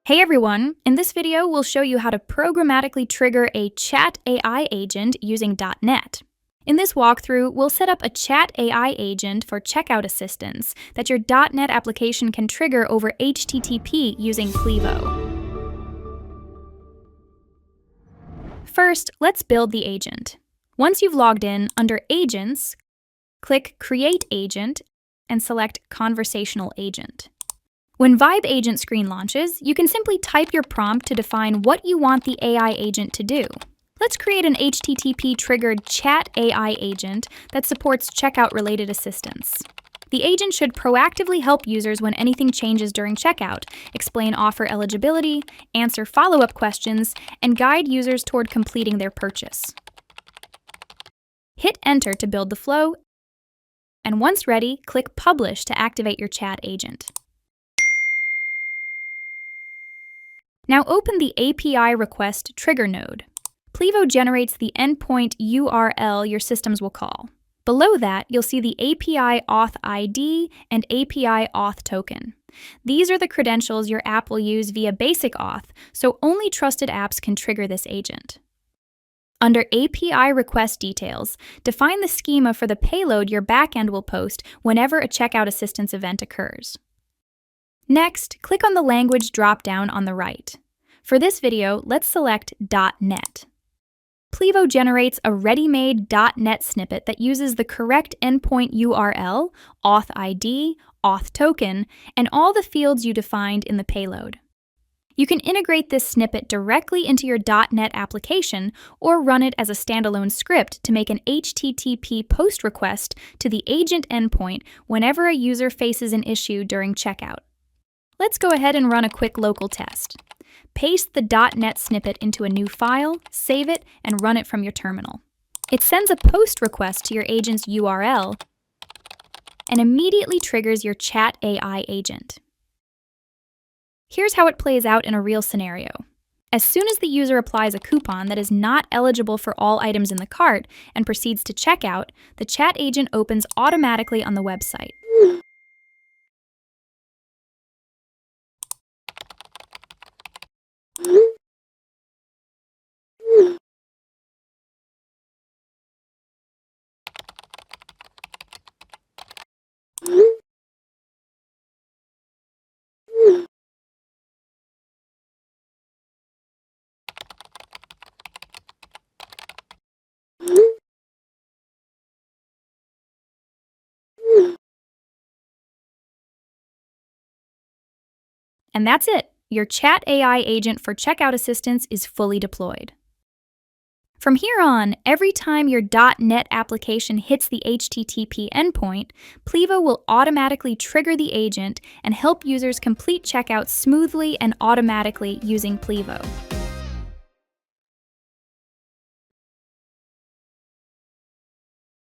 Hey everyone! In this video, we'll show you how to programmatically trigger a chat AI agent using .NET. In this walkthrough, we'll set up a chat AI agent for checkout assistance that your .NET application can trigger over HTTP using Plivo. First, let's build the agent. Once you've logged in, under Agents, click Create Agent and select Conversational Agent. When Vibe Agent screen launches, you can simply type your prompt to define what you want the AI agent to do. Let's create an HTTP-triggered chat AI agent that supports checkout-related assistance. The agent should proactively help users when anything changes during checkout, explain offer eligibility, answer follow-up questions, and guide users toward completing their purchase. Hit Enter to build the flow, and once ready, click Publish to activate your chat agent. Now open the API Request Trigger node. Plivo generates the endpoint URL your systems will call. Below that, you'll see the API Auth ID and API Auth token. These are the credentials your app will use via basic auth, so only trusted apps can trigger this agent. Under API Request Details, define the schema for the payload your backend will post whenever a checkout assistance event occurs. Next, click on the language drop-down on the right. For this video, let's select .NET. Plivo generates a ready-made .NET snippet that uses the correct endpoint URL, auth ID, auth token, and all the fields you defined in the payload. You can integrate this snippet directly into your .NET application or run it as a standalone script to make an HTTP post request to the agent endpoint whenever a user faces an issue during checkout. Let's go ahead and run a quick local test. Paste the .NET snippet into a new file, save it, and run it from your terminal. It sends a post request to your agent's URL and immediately triggers your chat AI agent. Here's how it plays out in a real scenario. As soon as the user applies a coupon that is not eligible for all items in the cart and proceeds to checkout, the chat agent opens automatically on the website. And that's it. Your chat AI agent for checkout assistance is fully deployed. From here on, every time your .NET application hits the HTTP endpoint, Plivo will automatically trigger the agent and help users complete checkout smoothly and automatically using Plivo.